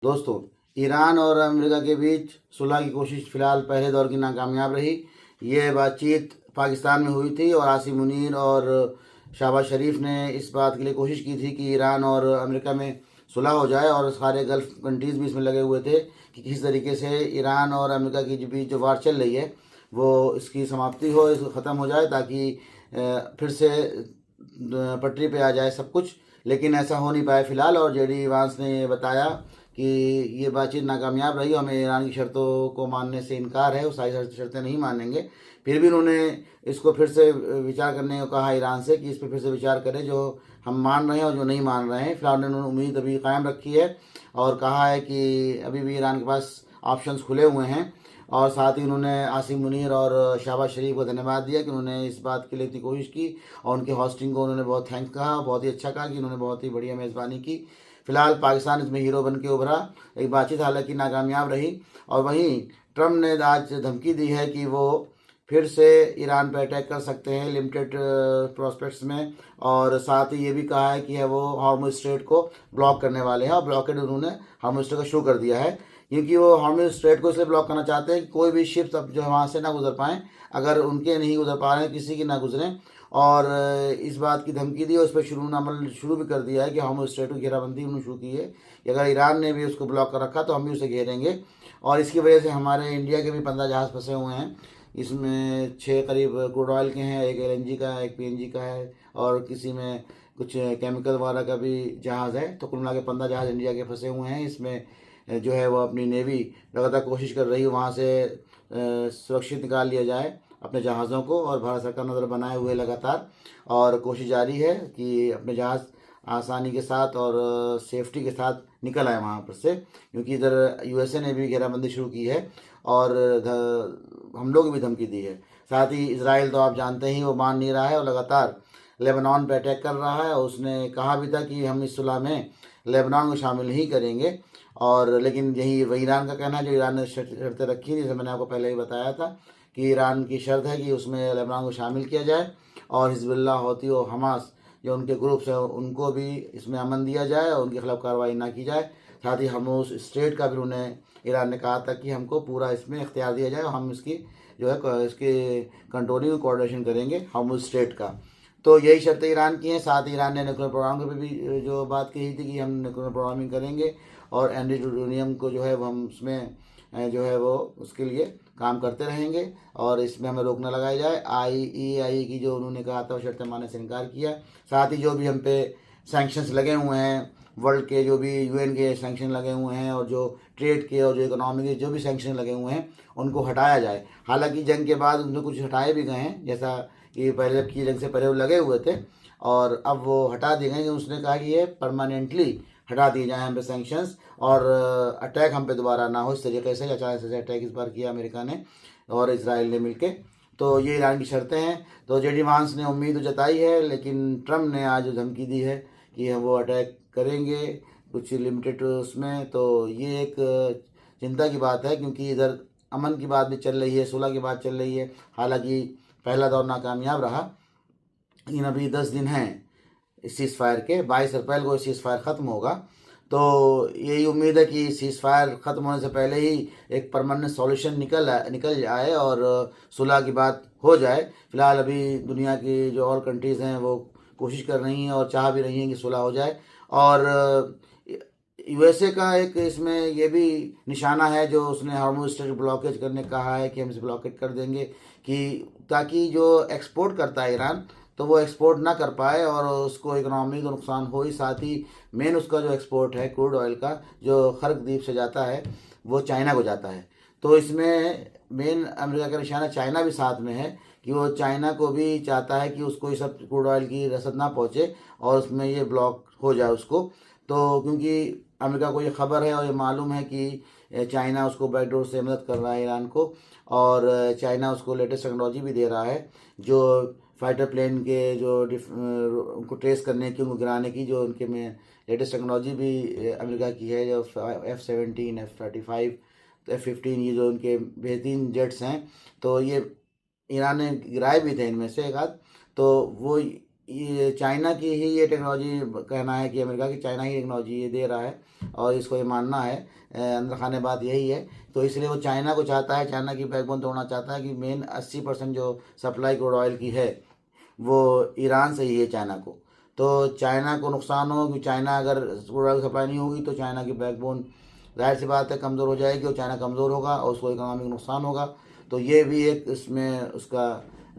दोस्तों, ईरान और अमेरिका के बीच सुलह की कोशिश फ़िलहाल पहले दौर की नाकामयाब रही। ये बातचीत पाकिस्तान में हुई थी और आसिम मुनीर और शहबाज शरीफ ने इस बात के लिए कोशिश की थी कि ईरान और अमेरिका में सुलह हो जाए, और सारे गल्फ़ कंट्रीज़ भी इसमें लगे हुए थे कि किस तरीके से ईरान और अमेरिका के बीच जो वार चल रही है वो इसकी समाप्ति हो, इसको ख़त्म हो जाए, ताकि फिर से पटरी पे आ जाए सब कुछ। लेकिन ऐसा हो नहीं पाया फ़िलहाल, और जेडी वांस ने ये बताया कि ये बातचीत नाकामयाब रही, हमें ईरान की शर्तों को मानने से इनकार है, वो सारी शर्तें नहीं मानेंगे। फिर भी उन्होंने इसको फिर से विचार करने को कहा ईरान से कि इस पर फिर से विचार करें, जो हम मान रहे हैं और जो नहीं मान रहे हैं। फिलहाल उन्होंने उम्मीद अभी कायम रखी है और कहा है कि अभी भी ईरान के पास ऑप्शंस खुले हुए हैं। और साथ ही उन्होंने आसिम मुनीर और शहबाज शरीफ को धन्यवाद दिया कि उन्होंने इस बात के लिए इतनी कोशिश की, और उनके होस्टिंग को उन्होंने बहुत थैंक्स कहा, बहुत ही अच्छा कहा कि उन्होंने बहुत ही बढ़िया मेज़बानी की। फिलहाल पाकिस्तान इसमें हीरो बन के उभरा। एक बातचीत हालांकि नाकामयाब रही। और वहीं ट्रम्प ने आज धमकी दी है कि वो फिर से ईरान पर अटैक कर सकते हैं लिमिटेड प्रोस्पेक्ट्स में, और साथ ही ये भी कहा है कि है वो हार्मुज़ स्ट्रेट को ब्लॉक करने वाले हैं, और ब्लॉकेड उन्होंने हार्मुज़ स्ट्रेट का शुरू कर दिया है, क्योंकि वो हार्मुज़ स्ट्रेट को इसलिए ब्लॉक करना चाहते हैं कि कोई भी शिप्स अब जो है वहाँ से ना गुजर पाएँ। अगर उनके नहीं गुजर पा रहे हैं, किसी की ना गुजरें। और इस बात की धमकी दी, उस पर अमल शुरू भी कर दिया है कि हार्मुज़ स्ट्रेट की घेराबंदी उन्होंने शुरू की है कि अगर ईरान ने भी उसको ब्लॉक कर रखा तो हम भी उसे घेरेंगे। और इसकी वजह से हमारे इंडिया के भी 15 जहाज़ फंसे हुए हैं। इसमें 6 करीब क्रूड ऑयल के हैं, एक एलएनजी का है, एक पीएनजी का है, और किसी में कुछ केमिकल वगैरह का भी जहाज़ है। तो कुल मिला के 15 जहाज़ इंडिया के फंसे हुए हैं। इसमें जो है वो अपनी नेवी लगातार कोशिश कर रही है वहाँ से सुरक्षित निकाल लिया जाए अपने जहाज़ों को, और भारत सरकार नज़र बनाए हुए लगातार और कोशिश जारी है कि अपने जहाज़ आसानी के साथ और सेफ्टी के साथ निकल आए वहाँ पर से, क्योंकि इधर यूएसए ने भी घेराबंदी शुरू की है और हमलों की भी धमकी दी है। साथ ही इसराइल तो आप जानते ही वो मान नहीं रहा है और लगातार लेबनान पे अटैक कर रहा है। उसने कहा भी था कि हम इस सुलह में लेबनान को शामिल नहीं करेंगे, और लेकिन यही वही ईरान का कहना है, जो ईरान ने शर्तें रखी थी, जैसे मैंने आपको पहले ही बताया था कि ईरान की शर्त है कि उसमें लेबनान को शामिल किया जाए, और हिजबुल्लाह, हौती और हमास जो उनके ग्रुप्स हैं उनको भी इसमें अमन दिया जाए और उनके खिलाफ कार्रवाई ना की जाए। साथ ही हार्मुज़ स्ट्रेट का भी उन्हें ईरान ने कहा था कि हमको पूरा इसमें इख्तियार दिया जाए और हम इसकी जो है इसके कंट्रोलिंग और कोऑर्डिनेशन करेंगे हार्मुज़ स्ट्रेट का। तो यही शर्तें ईरान की हैं। साथ ही ईरान ने न्यूक्लियर प्रोग्राम पे भी जो बात कही थी कि हम न्यूक्लियर प्रोग्रामिंग करेंगे, और एनरिच्ड यूरेनियम को जो है वो हम उसमें जो है वो उसके लिए काम करते रहेंगे, और इसमें हमें रोक न लगाई जाए। IEA की जो उन्होंने कहा था वो शर्तें मानने से इनकार किया। साथ ही जो भी हम पे सैंक्शंस लगे हुए हैं, वर्ल्ड के जो भी UN के सैंक्शन लगे हुए हैं, और जो ट्रेड के और जो इकोनॉमी के जो भी सैंक्शन लगे हुए हैं उनको हटाया जाए। हालांकि जंग के बाद उनमें कुछ हटाए भी गए हैं, जैसा कि पहले की जंग से पहले वो लगे हुए थे और अब वो हटा दिए गए। उसने कहा कि ये परमानेंटली हटा दिए जाएँ हम पे सैंक्शंस, और अटैक हम पे दोबारा ना हो इस तरीके से। अचानक से अटैक इस बार किया अमेरिका ने और इसराइल ने मिलके। तो ये ईरान की शर्तें हैं। तो जेडी वांस ने उम्मीद तो जताई है, लेकिन ट्रम्प ने आज धमकी दी है कि वो अटैक करेंगे कुछ लिमिटेड उसमें। तो ये एक चिंता की बात है, क्योंकि इधर अमन की बात भी चल रही है, सुलह की बात चल रही है। हालांकि पहला दौर नाकामयाब रहा, लेकिन अभी 10 दिन हैं इस सीज़ फायर के। 22 अप्रैल को सीज़ फायर ख़त्म होगा। तो यही उम्मीद है कि सीज़ फायर ख़त्म होने से पहले ही एक परमानेंट सॉल्यूशन निकल आए और सुलह की बात हो जाए। फ़िलहाल अभी दुनिया की जो और कंट्रीज़ हैं वो कोशिश कर रही हैं और चाह भी रही हैं कि सुलह हो जाए। और यूएसए का एक इसमें ये भी निशाना है, जो उसने हार्मुज़ स्ट्रेट ब्लॉकेज करने कहा है कि हम इसे ब्लॉकेट कर देंगे, कि ताकि जो एक्सपोर्ट करता है ईरान तो वो एक्सपोर्ट ना कर पाए और उसको इकोनॉमी को नुकसान हो ही। साथ ही मेन उसका जो एक्सपोर्ट है क्रूड ऑयल का, जो खर्क द्वीप से जाता है वो चाइना को जाता है। तो इसमें मेन अमेरिका का निशाना चाइना भी साथ में है, कि वो चाइना को भी चाहता है कि उसको ये सब क्रूड ऑयल की रसद ना पहुँचे और उसमें ये ब्लॉक हो जाए उसको। तो क्योंकि अमेरिका को ये खबर है और ये मालूम है कि चाइना उसको बैकडोर से मदद कर रहा है ईरान को, और चाइना उसको लेटेस्ट टेक्नोलॉजी भी दे रहा है, जो फाइटर प्लेन के जो उनको ट्रेस करने की, उनको गिराने की जो उनके में लेटेस्ट टेक्नोलॉजी भी अमेरिका की है, जो F-17, F-35, F-15, ये जो उनके बेहतरीन जेट्स हैं। तो ये ईरान ने गिराए भी थे इनमें से एक आध। तो वो ये चाइना की ही ये टेक्नोलॉजी, कहना है कि अमेरिका की चाइना ही टेक्नोलॉजी ये दे रहा है और इसको ये मानना है, अंदर खाने बात यही है। तो इसलिए वो चाइना को चाहता है, चाइना की बैकबोन तोड़ना चाहता है कि मेन 80% जो सप्लाई क्रूड ऑयल की है वो ईरान से ही है चाइना को। तो चाइना को नुकसान हो कि चाइना अगर क्रूड ऑयल सप्लाई नहीं होगी तो चाइना की बैकबोन जाहिर सी बात है कमज़ोर हो जाएगी और चाइना कमज़ोर होगा और उसको इकोनॉमिक नुकसान होगा। तो ये भी एक इसमें उसका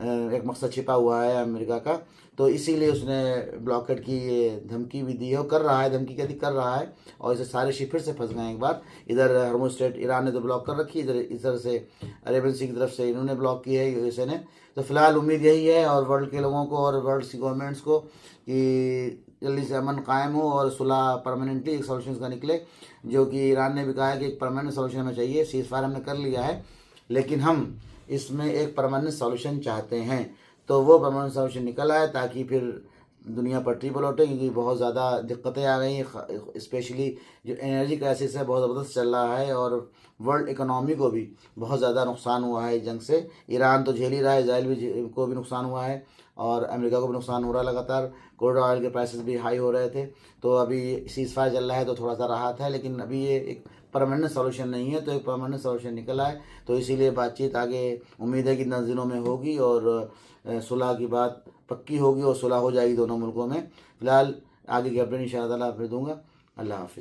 एक मकसद छिपा हुआ है अमेरिका का। तो इसीलिए उसने ब्लॉकेट की ये धमकी भी दी है और कर रहा है, धमकी कैदी कर रहा है और इसे सारे शिप फिर से फंस गए एक बार। इधर हॉर्मुज़ स्ट्रेट ईरान ने तो ब्लॉक कर रखी है, इधर से अरेबियन सी की तरफ से इन्होंने ब्लॉक की है यूएसए ने। तो फिलहाल उम्मीद यही है और वर्ल्ड के लोगों को और वर्ल्ड की गवर्नमेंट्स को कि जल्दी से अमन कायम हो और सुलह परमानेंटली एक सोल्यूशन का निकले, जो कि ईरान ने भी कहा है कि एक परमानेंट सोल्यूशन हमें चाहिए। सीज़ फायर हमने कर लिया है लेकिन हम इसमें एक परमानेंट सॉल्यूशन चाहते हैं। तो वो परमानेंट सॉल्यूशन निकल आए ताकि फिर दुनिया पटरी पर लौटे, क्योंकि बहुत ज़्यादा दिक्कतें आ गई हैं। स्पेशली जो एनर्जी क्राइसिस है बहुत ज़बरदस्त चल रहा है और वर्ल्ड इकोनॉमी को भी बहुत ज़्यादा नुकसान हुआ है इस जंग से। ईरान तो झेल ही रहा है, इजराइल भी को भी नुकसान हुआ है और अमेरिका को भी नुकसान हो रहा है लगातार। क्रूड ऑयल के प्राइसेस भी हाई हो रहे थे। तो अभी सीज़ फायर चल रहा है तो थोड़ा सा राहत है, लेकिन अभी ये एक परमानेंट सॉल्यूशन नहीं है। तो एक परमानेंट सॉल्यूशन निकला है, तो इसीलिए बातचीत आगे उम्मीद है कि 10 दिनों में होगी और सुलह की बात पक्की होगी और सुलह हो जाएगी दोनों मुल्कों में। फिलहाल आगे की अपडेट इंशाअल्लाह फिर दूंगा। अल्लाह हाफिज़।